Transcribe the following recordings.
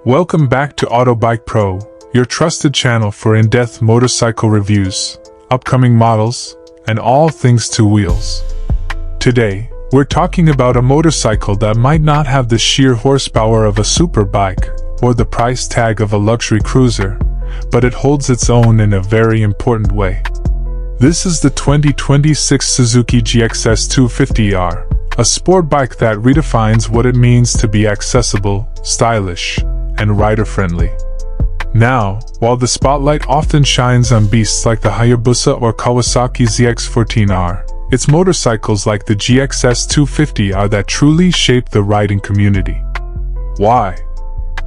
Welcome back to Autobike Pro, your trusted channel for in-depth motorcycle reviews, upcoming models, and all things two wheels. Today, we're talking about a motorcycle that might not have the sheer horsepower of a superbike or the price tag of a luxury cruiser, but it holds its own in a very important way. This is the 2026 Suzuki GXS 250R, a sport bike that redefines what it means to be accessible, stylish, and rider-friendly. Now, while the spotlight often shines on beasts like the Hayabusa or Kawasaki ZX-14R, it's motorcycles like the GXS 250R that truly shape the riding community. Why?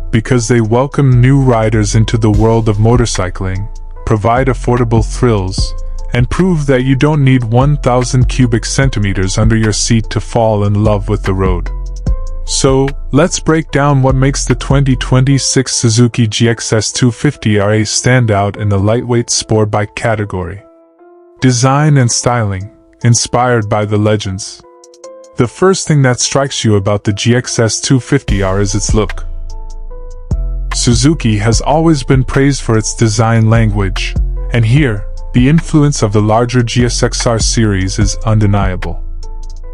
Because they welcome new riders into the world of motorcycling, provide affordable thrills, and prove that you don't need 1,000 cubic centimeters under your seat to fall in love with the road. So, let's break down what makes the 2026 Suzuki GXS 250R a standout in the lightweight sport bike category. Design and styling, inspired by the legends. The first thing that strikes you about the GXS 250R is its look. Suzuki has always been praised for its design language, and here, the influence of the larger gsx-r series is undeniable.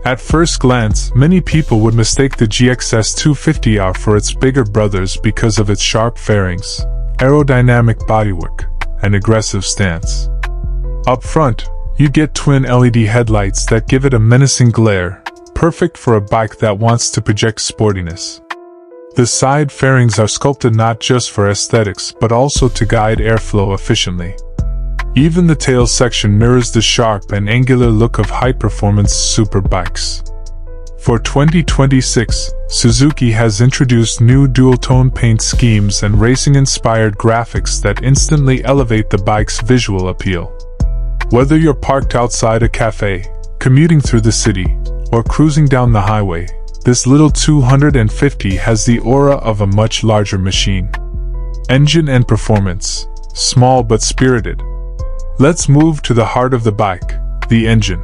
At first glance, many people would mistake the GXS 250R for its bigger brothers because of its sharp fairings, aerodynamic bodywork, and aggressive stance. Up front, you get twin LED headlights that give it a menacing glare, perfect for a bike that wants to project sportiness. The side fairings are sculpted not just for aesthetics but also to guide airflow efficiently. Even the tail section mirrors the sharp and angular look of high-performance superbikes. For 2026, Suzuki has introduced new dual-tone paint schemes and racing-inspired graphics that instantly elevate the bike's visual appeal. Whether you're parked outside a cafe, commuting through the city, or cruising down the highway, this little 250 has the aura of a much larger machine. Engine and performance, small but spirited. Let's move to the heart of the bike, the engine.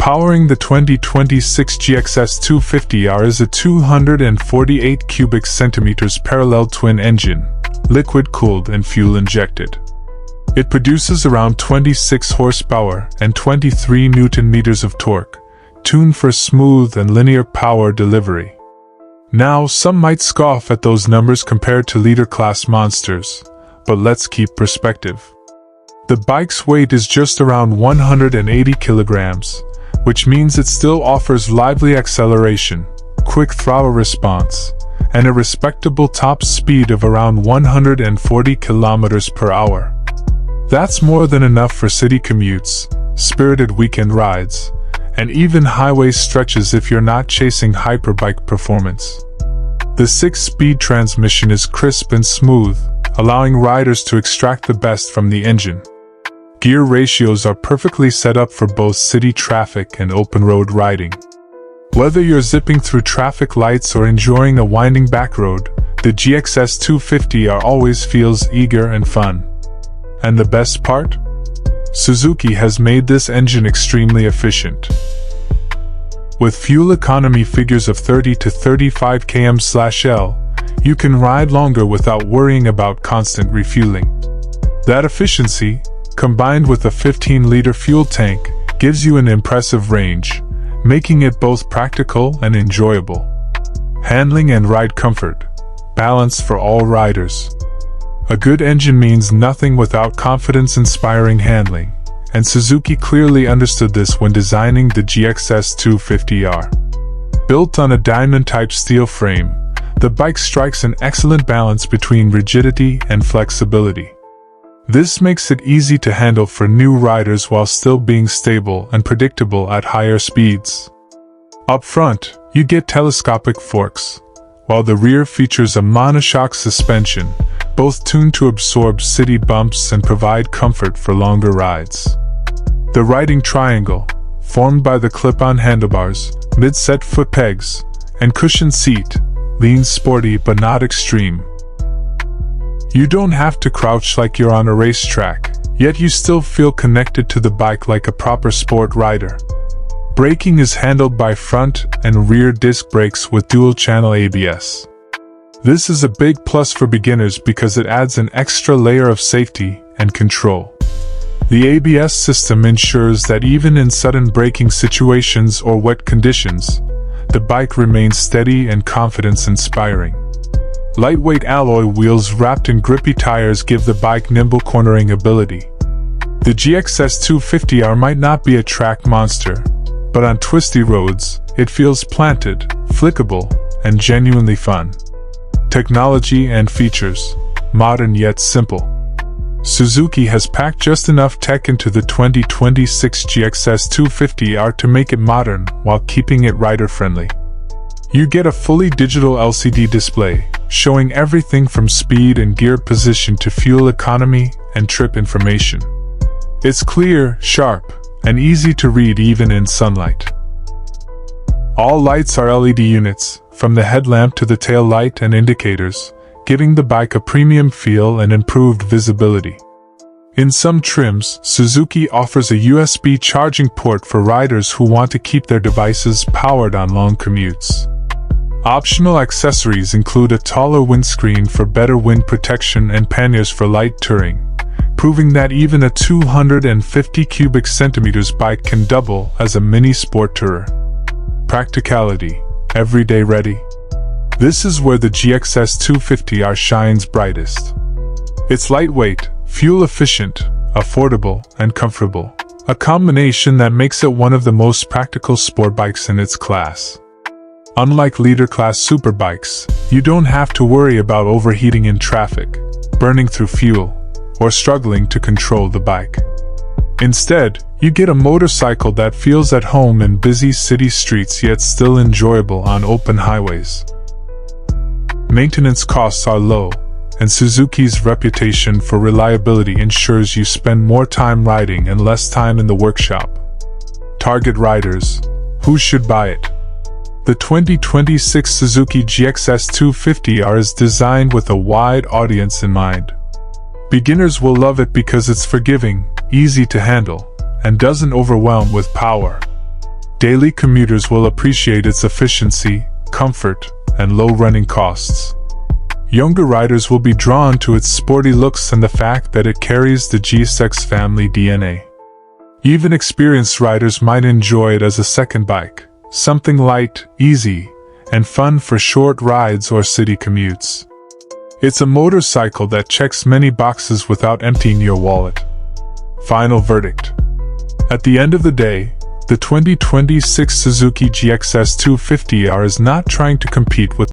Powering the 2026 GXS 250R is a 248 cubic centimeters parallel twin engine, liquid-cooled and fuel-injected. It produces around 26 horsepower and 23 Nm of torque, tuned for smooth and linear power delivery. Now, some might scoff at those numbers compared to leader-class monsters, but let's keep perspective. The bike's weight is just around 180 kilograms, which means it still offers lively acceleration, quick throttle response, and a respectable top speed of around 140 kilometers per hour. That's more than enough for city commutes, spirited weekend rides, and even highway stretches if you're not chasing hyperbike performance. The 6-speed transmission is crisp and smooth, allowing riders to extract the best from the engine. Gear ratios are perfectly set up for both city traffic and open-road riding. Whether you're zipping through traffic lights or enjoying a winding back road, the GXS 250R always feels eager and fun. And the best part? Suzuki has made this engine extremely efficient. With fuel economy figures of 30 to 35 km/L, you can ride longer without worrying about constant refueling. That efficiency, combined with a 15-liter fuel tank, gives you an impressive range, making it both practical and enjoyable. Handling and ride comfort, balance for all riders. A good engine means nothing without confidence-inspiring handling, and Suzuki clearly understood this when designing the GXS 250R. Built on a diamond-type steel frame, the bike strikes an excellent balance between rigidity and flexibility. This makes it easy to handle for new riders while still being stable and predictable at higher speeds. Up front, you get telescopic forks, while the rear features a monoshock suspension, both tuned to absorb city bumps and provide comfort for longer rides. The riding triangle, formed by the clip-on handlebars, mid-set foot pegs, and cushioned seat, leans sporty but not extreme. You don't have to crouch like you're on a racetrack, yet you still feel connected to the bike like a proper sport rider. Braking is handled by front and rear disc brakes with dual-channel ABS. This is a big plus for beginners because it adds an extra layer of safety and control. The ABS system ensures that even in sudden braking situations or wet conditions, the bike remains steady and confidence-inspiring. Lightweight alloy wheels wrapped in grippy tires give the bike nimble cornering ability. The GXS 250R might not be a track monster, but on twisty roads, it feels planted, flickable, and genuinely fun. Technology and features, modern yet simple. Suzuki has packed just enough tech into the 2026 GXS 250R to make it modern while keeping it rider-friendly. You get a fully digital LCD display, showing everything from speed and gear position to fuel economy and trip information. It's clear, sharp, and easy to read even in sunlight. All lights are LED units, from the headlamp to the tail light and indicators, giving the bike a premium feel and improved visibility. In some trims, Suzuki offers a USB charging port for riders who want to keep their devices powered on long commutes. Optional accessories include a taller windscreen for better wind protection and panniers for light touring, proving that even a 250 cubic centimeters bike can double as a mini sport tourer. Practicality, everyday ready. This is where the GXS 250R shines brightest. It's lightweight, fuel-efficient, affordable, and comfortable, a combination that makes it one of the most practical sport bikes in its class. Unlike leader-class superbikes, you don't have to worry about overheating in traffic, burning through fuel, or struggling to control the bike. Instead, you get a motorcycle that feels at home in busy city streets yet still enjoyable on open highways. Maintenance costs are low, and Suzuki's reputation for reliability ensures you spend more time riding and less time in the workshop. Target riders. Who should buy it? The 2026 Suzuki GXS 250R is designed with a wide audience in mind. Beginners will love it because it's forgiving, easy to handle, and doesn't overwhelm with power. Daily commuters will appreciate its efficiency, comfort, and low running costs. Younger riders will be drawn to its sporty looks and the fact that it carries the gsx family DNA. Even experienced riders might enjoy it as a second bike, something light, easy, and fun for short rides or city commutes. It's a motorcycle that checks many boxes without emptying your wallet. Final verdict. At the end of the day, the 2026 Suzuki GXS 250R is not trying to compete with